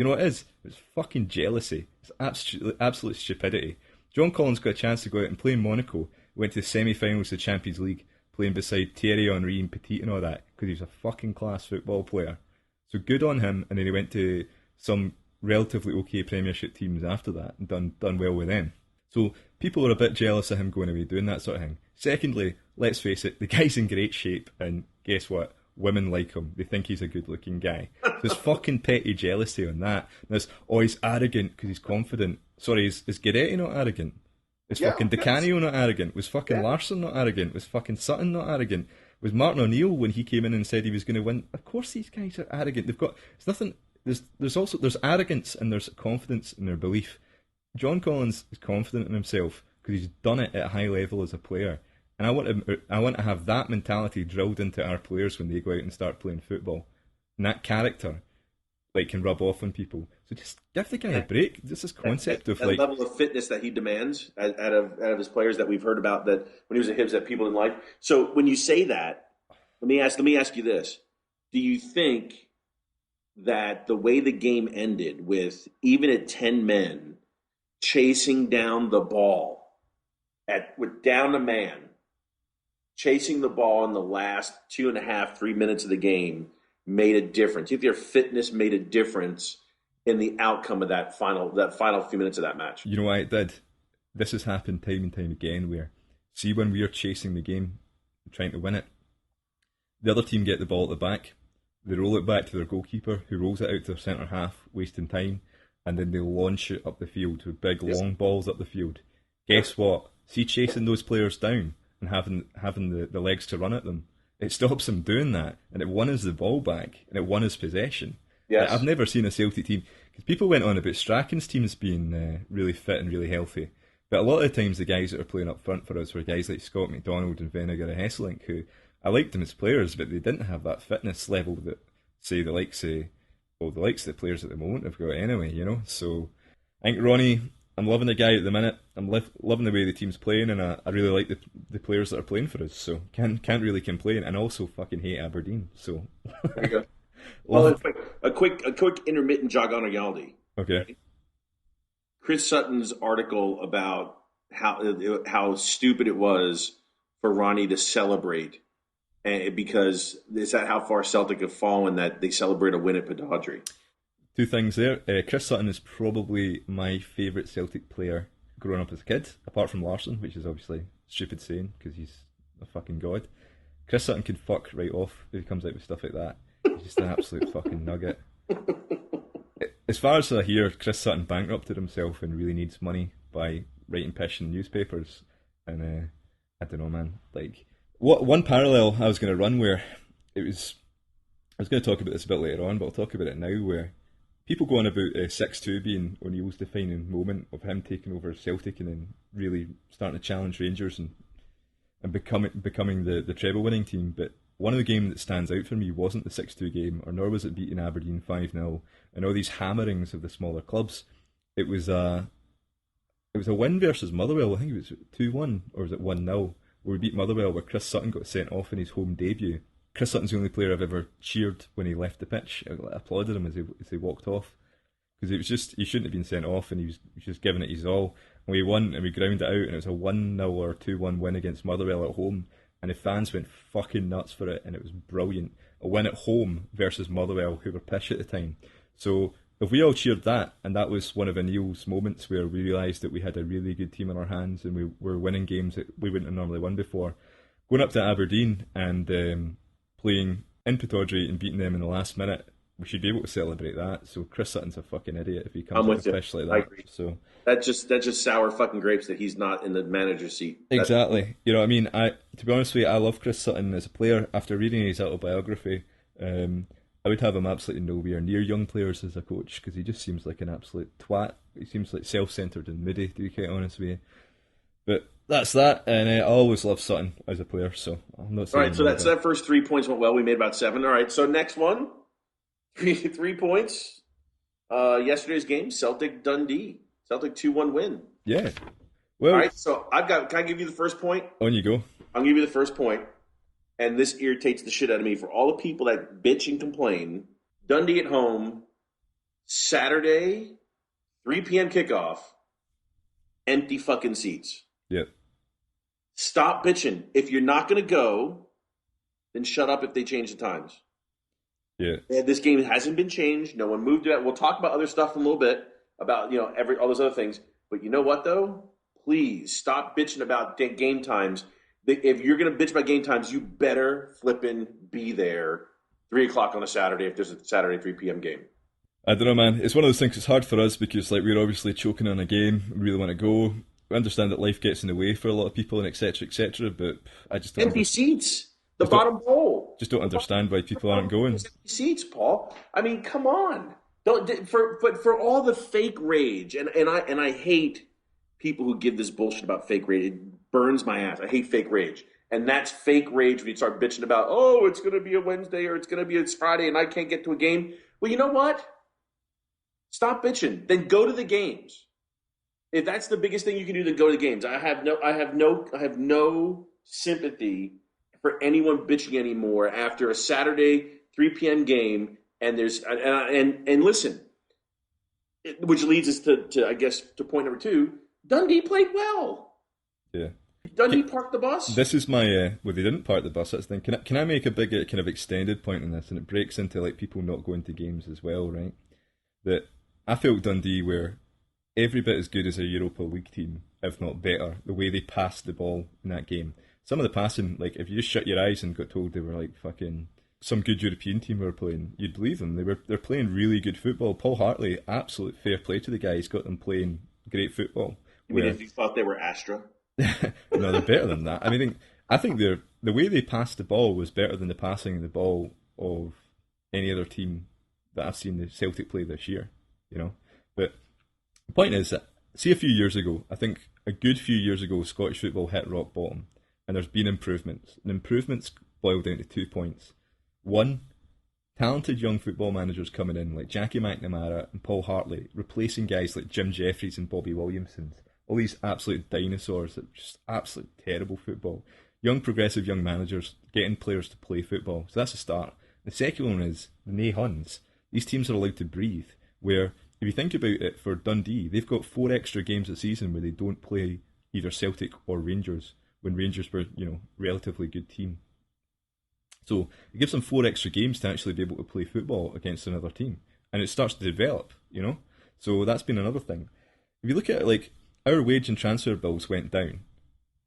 You know what it is? It's fucking jealousy. It's absolute stupidity. John Collins got a chance to go out and play in Monaco. Went to the semi-finals of the Champions League, playing beside Thierry Henry and Petit and all that, because he was a fucking class football player. So good on him, and then he went to some relatively okay Premiership teams after that and done well with them. So people are a bit jealous of him going away doing that sort of thing. Secondly, let's face it, the guy's in great shape, and guess what? Women like him. They think he's a good-looking guy. There's fucking petty jealousy on that. There's, he's arrogant because he's confident. Sorry, is Guidetti not arrogant? Was fucking Di Canio not arrogant? Was fucking Larsson not arrogant? Was fucking Sutton not arrogant? Was Martin O'Neill, when he came in and said he was going to win? Of course these guys are arrogant. They've got, it's nothing, there's arrogance and there's confidence in their belief. John Collins is confident in himself because he's done it at a high level as a player. And I want to have that mentality drilled into our players when they go out and start playing football. And that character, like, can rub off on people. So just give the guy a break. This is concept of that like level of fitness that he demands out of his players that we've heard about, that when he was at Hibs that people didn't like. So when you say that, let me ask you this: do you think that the way the game ended, with even at 10 men chasing down the ball with down a man, chasing the ball in the last 2.5, 3 minutes of the game, made a difference? Do you think their fitness made a difference in the outcome of that final few minutes of that match? You know why it did? This has happened time and time again where, see, when we are chasing the game, trying to win it, the other team get the ball at the back, they roll it back to their goalkeeper, who rolls it out to their centre half, wasting time, and then they launch it up the field with big long balls up the field. Guess what? See, chasing those players down and having the legs to run at them, it stops them doing that, and it won us the ball back, and it won us possession. Yes. I've never seen a Celtic team, because people went on about Strachan's teams being really fit and really healthy, but a lot of the times the guys that are playing up front for us were guys like Scott McDonald and Venegar and Hesselink, who I liked them as players, but they didn't have that fitness level that, say, the likes of the players at the moment have got anyway, you know. So I think Ronnie, I'm loving the guy at the minute. I'm loving the way the team's playing, and I really like the players that are playing for us. So can't really complain. And also fucking hate Aberdeen. So there you go. Well, a quick intermittent jog on Yaldi. Okay. Chris Sutton's article about how stupid it was for Ronnie to celebrate, because is that how far Celtic have fallen that they celebrate a win at Pittodrie? Two things there. Chris Sutton is probably my favourite Celtic player growing up as a kid, apart from Larsson, which is obviously a stupid saying because he's a fucking god. Chris Sutton can fuck right off if he comes out with stuff like that. He's just an absolute fucking nugget. As far as I hear, Chris Sutton bankrupted himself and really needs money by writing pish in newspapers. And I don't know, man. Like, one parallel I was going to run where I was going to talk about this a bit later on, but I'll talk about it now, where people go on about 6-2 being O'Neill's defining moment of him taking over Celtic and then really starting to challenge Rangers and becoming the treble winning team. But one of the games that stands out for me wasn't the 6-2 game, or nor was it beating Aberdeen 5-0 and all these hammerings of the smaller clubs. It was a win versus Motherwell. I think it was 2-1 or was it 1-0, where we beat Motherwell, where Chris Sutton got sent off in his home debut. Chris Sutton's the only player I've ever cheered when he left the pitch. I applauded him as he walked off, because it was just, he shouldn't have been sent off, and he was just giving it his all. And we won and we ground it out, and it was a 1-0 or 2-1 win against Motherwell at home, and the fans went fucking nuts for it, and it was brilliant. A win at home versus Motherwell, who were pish at the time. So if we all cheered that, and that was one of O'Neill's moments where we realised that we had a really good team in our hands and we were winning games that we wouldn't have normally won before, going up to Aberdeen and playing in Pittodrie and beating them in the last minute, we should be able to celebrate that. So Chris Sutton's a fucking idiot if he comes with a fish like that. I agree. So that's just sour fucking grapes that he's not in the manager's seat. Exactly. You know what I mean? To be honest with you, I love Chris Sutton as a player. After reading his autobiography, I would have him absolutely nowhere near young players as a coach, because he just seems like an absolute twat. He seems like self-centred and moody, to be quite honest with you. But that's that, and I always love Sutton as a player, so I'm not saying. All right, so that first 3 points went well. We made about 7. All right, so next one, 3 points. Yesterday's game, Celtic Dundee. Celtic 2-1 win. Yeah. Well, all right, so can I give you the first point? On you go. I'll give you the first point, and this irritates the shit out of me. For all the people that bitch and complain, Dundee at home Saturday, 3 p.m. kickoff, empty fucking seats. Yep. Stop bitching. If you're not going to go, then shut up if they change the times. Yeah. And this game hasn't been changed. No one moved it. We'll talk about other stuff in a little bit about all those other things. But you know what though? Please stop bitching about game times. If you're going to bitch about game times, you better flippin' be there 3 o'clock on a Saturday if there's a Saturday 3 p.m. game. I don't know, man. It's one of those things. It's hard for us because like we're obviously choking on a game. We really want to go. We understand that life gets in the way for a lot of people and etc. etc. But I just don't empty seats. The bottom bowl. Just don't understand why people aren't going. Empty seats, Paul. I mean, come on. But for all the fake rage, and I hate people who give this bullshit about fake rage. It burns my ass. I hate fake rage. And that's fake rage when you start bitching about, oh, it's going to be a Wednesday or it's going to be a Friday and I can't get to a game. Well, you know what? Stop bitching. Then go to the games. If that's the biggest thing you can do, then go to the games. I have no sympathy for anyone bitching anymore after a Saturday 3 p.m. game. And listen, which leads us to I guess to point number 2. Dundee played well. Yeah. Dundee parked the bus. This is my well, they didn't park the bus. That's the thing. Can I make a big kind of extended point on this, and it breaks into like people not going to games as well, right? That I felt Dundee were every bit as good as a Europa League team, if not better. The way they passed the ball in that game, some of the passing, like if you just shut your eyes and got told they were like fucking some good European team who were playing, you'd believe them. They're playing really good football. Paul Hartley, absolute fair play to the guy. He's got them playing great football. You mean if you thought they were Astra? No, they're better than that. I mean, I think the way they passed the ball was better than the passing of the ball of any other team that I've seen the Celtic play this year. You know, but the point is that see a few years ago, I think a good few years ago, Scottish football hit rock bottom, and there's been improvements. And improvements boil down to 2 points. One, talented young football managers coming in like Jackie McNamara and Paul Hartley, replacing guys like Jim Jeffries and Bobby Williamson. All these absolute dinosaurs that just absolute terrible football. Young progressive young managers getting players to play football. So that's a start. The second one is the Nay Huns. These teams are allowed to breathe. Where, if you think about it, for Dundee, they've got 4 extra games a season where they don't play either Celtic or Rangers, when Rangers were, relatively good team. So it gives them 4 extra games to actually be able to play football against another team. And it starts to develop, So that's been another thing. If you look at it, like, our wage and transfer bills went down.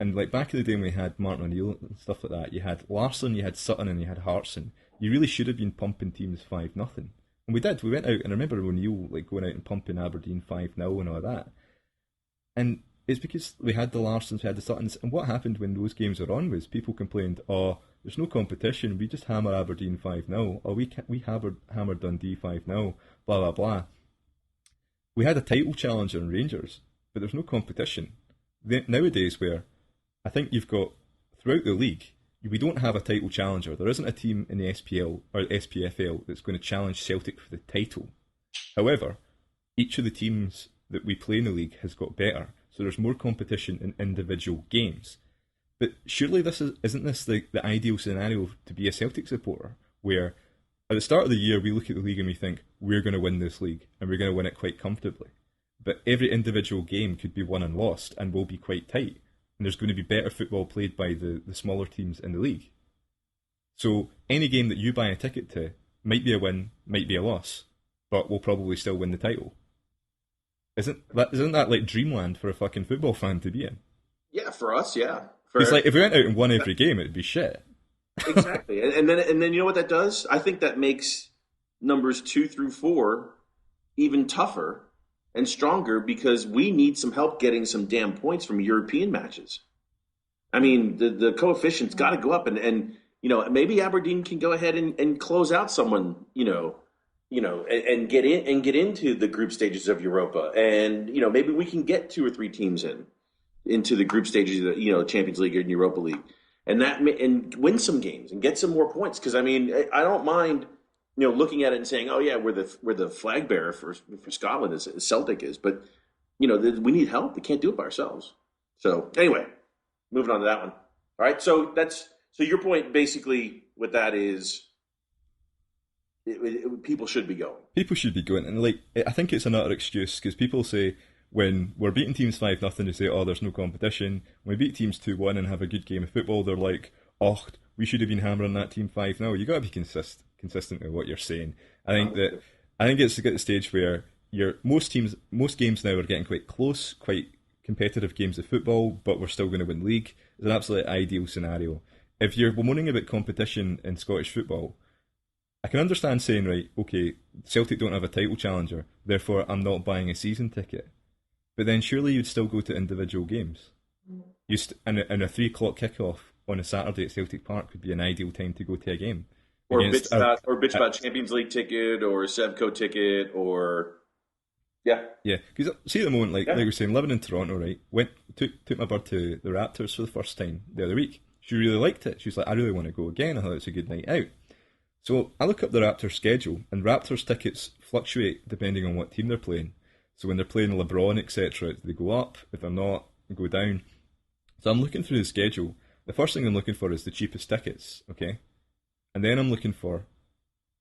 And like back in the day when we had Martin O'Neill and stuff like that, you had Larsson, you had Sutton and you had Hartson. You really should have been pumping teams 5-0. And we did. We went out, and I remember O'Neill like going out and pumping Aberdeen 5-0 and all that. And it's because we had the Larsons, we had the Suttons, and what happened when those games were on was people complained, oh, there's no competition, we just hammer Aberdeen 5-0, or we hammer Dundee 5-0, blah, blah, blah. We had a title challenger in Rangers, but there's no competition. Nowadays, where I think you've got, throughout the league, we don't have a title challenger. There isn't a team in the SPL or SPFL that's going to challenge Celtic for the title. However, each of the teams that we play in the league has got better, so there's more competition in individual games. But surely isn't this the ideal scenario to be a Celtic supporter, where at the start of the year we look at the league and we think, we're going to win this league, and we're going to win it quite comfortably. But every individual game could be won and lost and will be quite tight. And there's going to be better football played by the smaller teams in the league. So any game that you buy a ticket to might be a win, might be a loss, but we'll probably still win the title. Isn't that like dreamland for a fucking football fan to be in? Yeah, for us, yeah. It's like if we went out and won every game, it'd be shit. Exactly. And then you know what that does? I think that makes numbers 2 through 4 even tougher and stronger, because we need some help getting some damn points from European matches. I mean, the coefficient's got to go up, and maybe Aberdeen can go ahead and close out someone, and get into the group stages of Europa, and maybe we can get 2 or 3 teams into the group stages of the Champions League and Europa League, and win some games and get some more points. Because I mean, I don't mind. Looking at it and saying, "Oh yeah, we're the flag bearer for Scotland as Celtic is," but we need help. We can't do it by ourselves. So anyway, moving on to that one. All right, so your point basically with that is people should be going. People should be going, and like I think it's another excuse because people say when we're beating teams 5-0, they say, "Oh, there's no competition." When we beat teams 2-1 and have a good game of football, they're like, "Oh, we should have been hammering that team 5-0." You got to be consistent with what you're saying. I think it's at the stage where most games now are getting quite close, quite competitive games of football, but we're still going to win league. It's an absolute ideal scenario. If you're moaning about competition in Scottish football, I can understand saying, right, okay, Celtic don't have a title challenger, therefore I'm not buying a season ticket. But then surely you'd still go to individual games. And a 3 o'clock kickoff on a Saturday at Celtic Park would be an ideal time to go to a game. Or bitch about Champions League ticket or Sevco ticket or yeah. Because see at the moment, like we were saying, living in Toronto, right? Took my bird to the Raptors for the first time the other week. She really liked it. She was like, I really want to go again. I thought it was a good night out. So I look up the Raptors schedule, and Raptors tickets fluctuate depending on what team they're playing. So when they're playing LeBron, etc., they go up. If they're not, they go down. So I'm looking through the schedule. The first thing I'm looking for is the cheapest tickets, okay? And then I'm looking for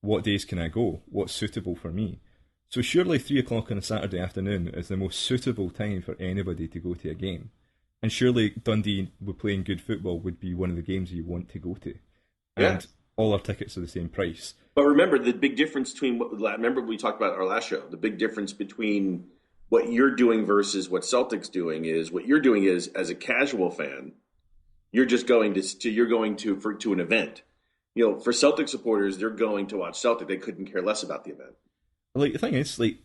what days can I go? What's suitable for me? So surely 3 o'clock on a Saturday afternoon is the most suitable time for anybody to go to a game. And surely Dundee, playing good football, would be one of the games you want to go to. And all our tickets are the same price. But remember, the big difference between remember we talked about our last show. The big difference between what you're doing versus what Celtic's doing is what you're doing is as a casual fan, you're just going to an event. You know, for Celtic supporters, they're going to watch Celtic. They couldn't care less about the event. Like the thing is, like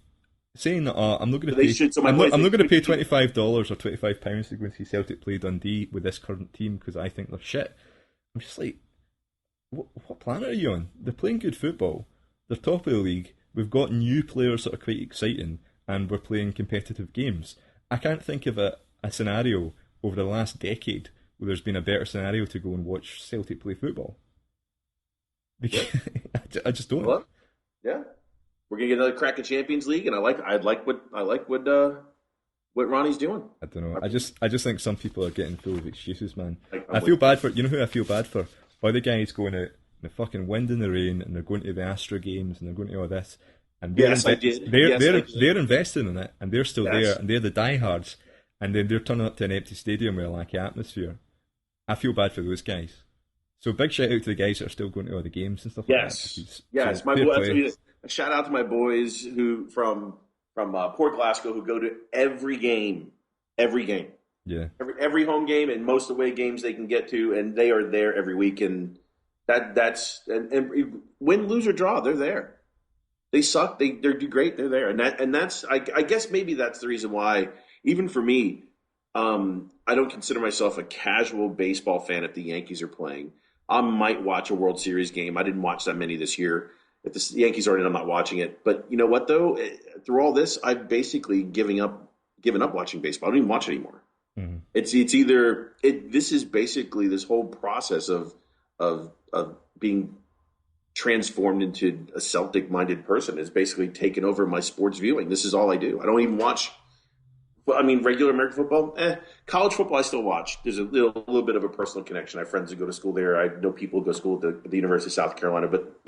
saying that I'm not going to pay. I'm not going to pay $25 or £25 to go and see Celtic play Dundee with this current team because I think they're shit. I'm just like, what planet are you on? They're playing good football. They're top of the league. We've got new players that are quite exciting, and we're playing competitive games. I can't think of a scenario over the last decade where there's been a better scenario to go and watch Celtic play football. Because I just don't. Well, yeah, we're gonna get another crack at Champions League, and I like what Ronnie's doing. I don't know. I just think some people are getting full of excuses, man. I feel bad for. You know who I feel bad for? All the guys going out in the fucking wind and the rain, and they're going to the Astro games, and they're going to all this. And they're investing in it, and they're still there, and they're the diehards, and then they're turning up to an empty stadium with a lack of atmosphere. I feel bad for those guys. So big shout out to the guys that are still going to all the games and stuff like that. Yes, my boy. A shout out to my boys who from Port Glasgow who go to every game. Yeah. Every home game and most away games they can get to, and they are there every week. And that's win, lose or draw, they're there. They suck. They do great. They're there, and that's I guess maybe that's the reason why even for me, I don't consider myself a casual baseball fan if the Yankees are playing. I might watch a World Series game. I didn't watch that many this year. If the Yankees are in, I'm not watching it. But you know what though? Through all this, I've basically given up watching baseball. I don't even watch it anymore. Mm-hmm. It's either this is basically this whole process of being transformed into a Celtic-minded person is basically taken over my sports viewing. This is all I do. I don't even watch. Well, I mean, regular American football. College football, I still watch. There's a little bit of a personal connection. I have friends who go to school there. I know people who go to school at the University of South Carolina. But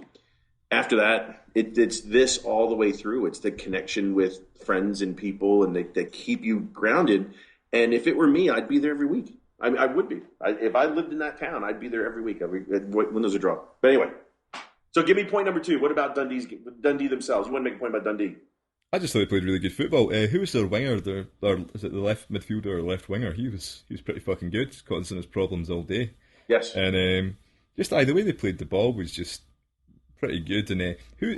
after that, it's this all the way through. It's the connection with friends and people, and that keep you grounded. And if it were me, I'd be there every week. I would be. If I lived in that town, I'd be there every week, when there's a draw. But anyway, so give me point number 2. What about Dundee themselves? You want to make a point about Dundee? I just thought they played really good football. Who was their winger? Is it the left midfielder or left winger? He was pretty fucking good. Causing us problems all day. Yes. And the way they played the ball was just pretty good. And who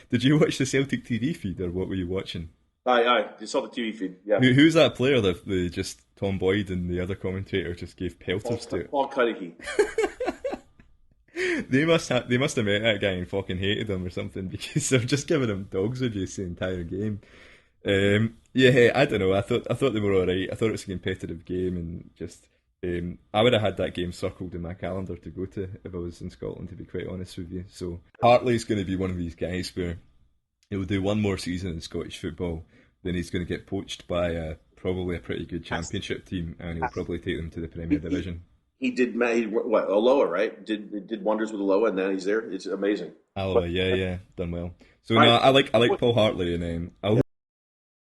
did you watch the Celtic TV feed, or what were you watching? Aye. You saw the TV feed. Yeah. Who's that player that just Tom Boyd and the other commentator just gave pelters to? Paul Cuddihy. They must have met that guy and fucking hated him or something, because they're just giving him dogs abuse the entire game. I don't know. I thought they were alright. I thought it was a competitive game, and just I would have had that game circled in my calendar to go to if I was in Scotland, to be quite honest with you. So Hartley's going to be one of these guys where he'll do one more season in Scottish football, then he's going to get poached by probably a pretty good championship team, and he'll probably take them to the Premier Division. he did what Aloha, right? Did wonders with Aloha, and now he's there. It's amazing. Alloa, yeah, done well. So All no, right. I like Paul Hartley, and I